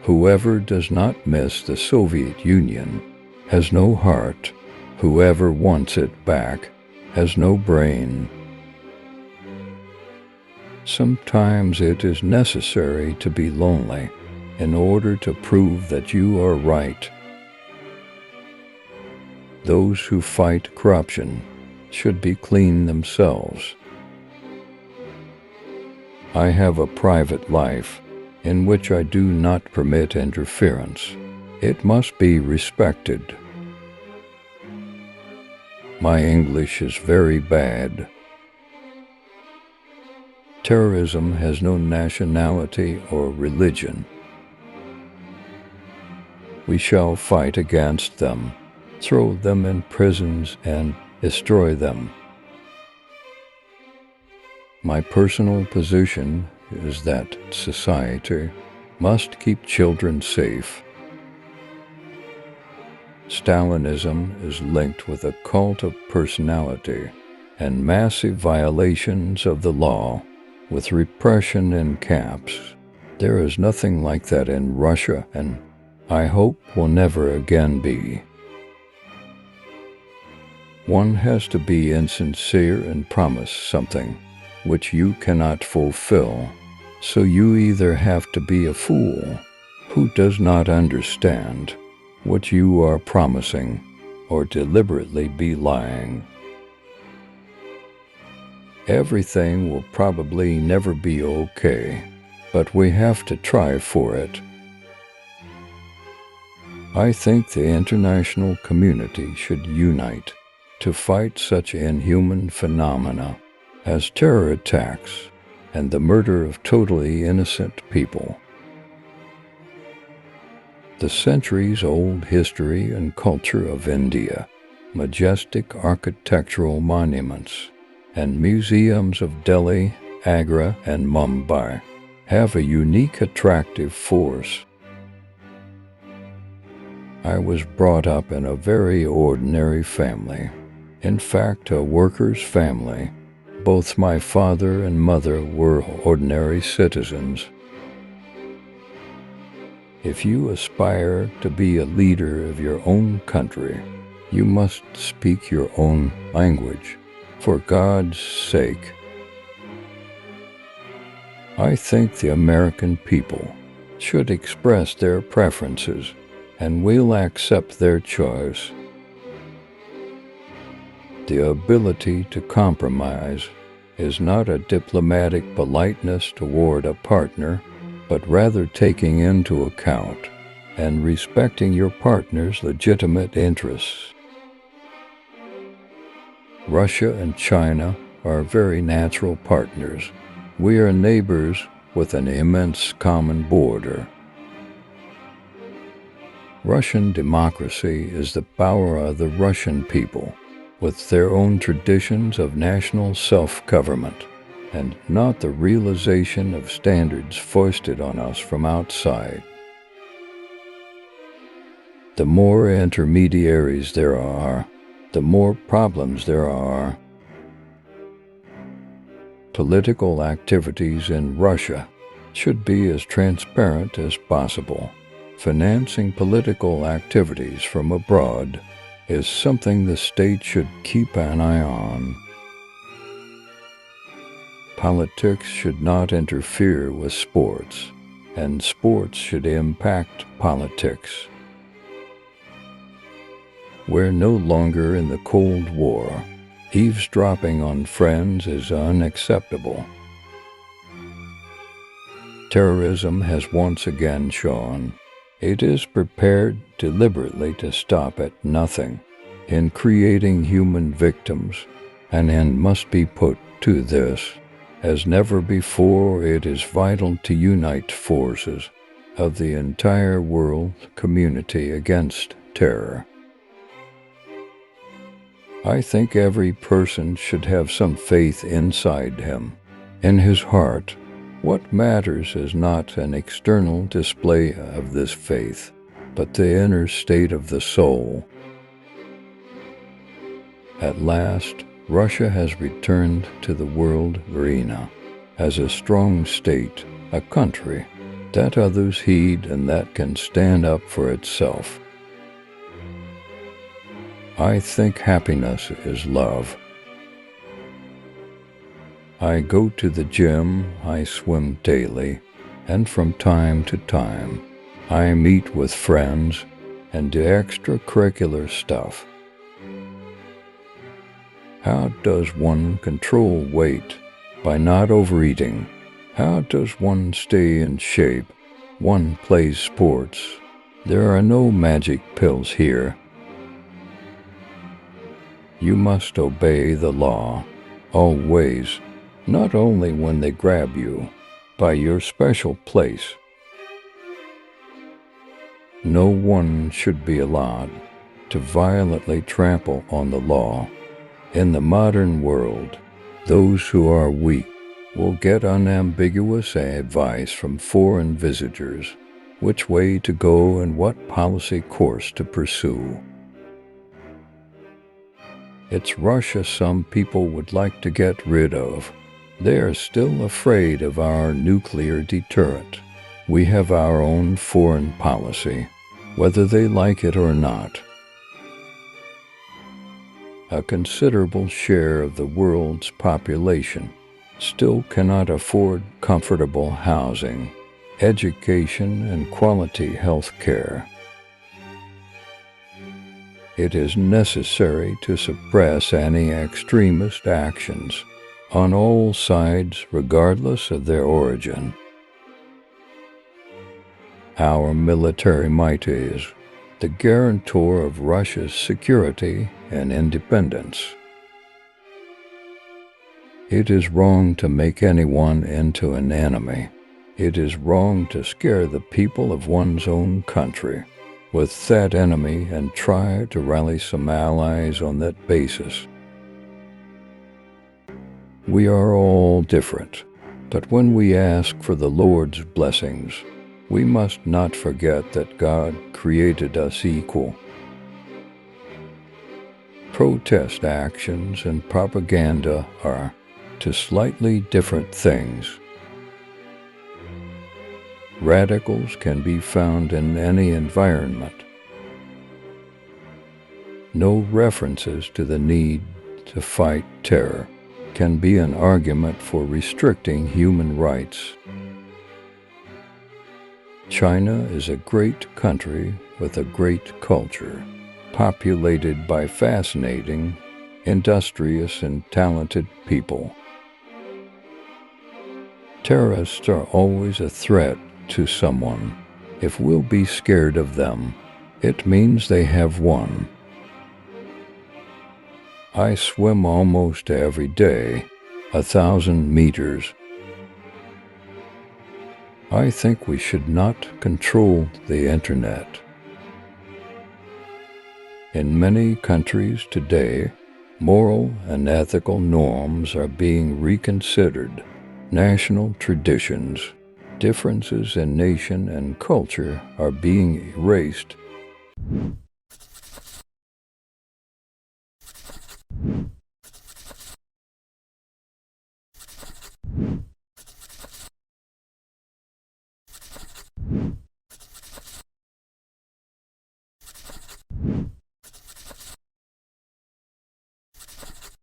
Whoever does not miss the Soviet Union has no heart. Whoever wants it back has no brain. Sometimes it is necessary to be lonely in order to prove that you are right. Those who fight corruption should be clean themselves. I have a private life in which I do not permit interference. It must be respected. My English is very bad. Terrorism has no nationality or religion. We shall fight against them, throw them in prisons, and destroy them. My personal position is that society must keep children safe. Stalinism is linked with a cult of personality and massive violations of the law, with repression in camps. There is nothing like that in Russia, and I hope will never again be. One has to be insincere and promise something which you cannot fulfill, so you either have to be a fool who does not understand what you are promising, or deliberately be lying. Everything will probably never be okay, but we have to try for it. I think the international community should unite to fight such inhuman phenomena as terror attacks and the murder of totally innocent people. The centuries-old history and culture of India, majestic architectural monuments, and museums of Delhi, Agra, and Mumbai have a unique attractive force. I was brought up in a very ordinary family, in fact a worker's family. Both my father and mother were ordinary citizens. If you aspire to be a leader of your own country, you must speak your own language, for God's sake. I think the American people should express their preferences, and we'll accept their choice. The ability to compromise is not a diplomatic politeness toward a partner, but rather taking into account and respecting your partner's legitimate interests. Russia and China are very natural partners. We are neighbors with an immense common border. Russian democracy is the power of the Russian people, with their own traditions of national self-government, and not the realization of standards foisted on us from outside. The more intermediaries there are, the more problems there are. Political activities in Russia should be as transparent as possible. Financing political activities from abroad is something the state should keep an eye on. Politics should not interfere with sports, and sports should impact politics. We're no longer in the Cold War. Eavesdropping on friends is unacceptable. Terrorism has once again shown it is prepared deliberately to stop at nothing in creating human victims. An end must be put to this. As never before, it is vital to unite forces of the entire world community against terror. I think every person should have some faith inside him, in his heart. What matters is not an external display of this faith, but the inner state of the soul. At last, Russia has returned to the world arena as a strong state, a country that others heed and that can stand up for itself. I think happiness is love. I go to the gym, I swim daily, and from time to time, I meet with friends and do extracurricular stuff. How does one control weight? By not overeating. How does one stay in shape? One plays sports. There are no magic pills here. You must obey the law, always, not only when they grab you, by your special place. No one should be allowed to violently trample on the law. In the modern world, those who are weak will get unambiguous advice from foreign visitors, which way to go and what policy course to pursue. It's Russia some people would like to get rid of. They are still afraid of our nuclear deterrent. We have our own foreign policy, whether they like it or not. A considerable share of the world's population still cannot afford comfortable housing, education, and quality health care. It is necessary to suppress any extremist actions on all sides, regardless of their origin. Our military might is the guarantor of Russia's security and independence. It is wrong to make anyone into an enemy. It is wrong to scare the people of one's own country with that enemy and try to rally some allies on that basis. We are all different, but when we ask for the Lord's blessings, we must not forget that God created us equal. Protest actions and propaganda are two slightly different things. Radicals can be found in any environment. No references to the need to fight terror can be an argument for restricting human rights. China is a great country with a great culture, populated by fascinating, industrious, and talented people. Terrorists are always a threat to someone. If we'll be scared of them, it means they have won. I swim almost every day, 1,000 meters. I think we should not control the internet. In many countries today, moral and ethical norms are being reconsidered. National traditions, differences in nation and culture are being erased.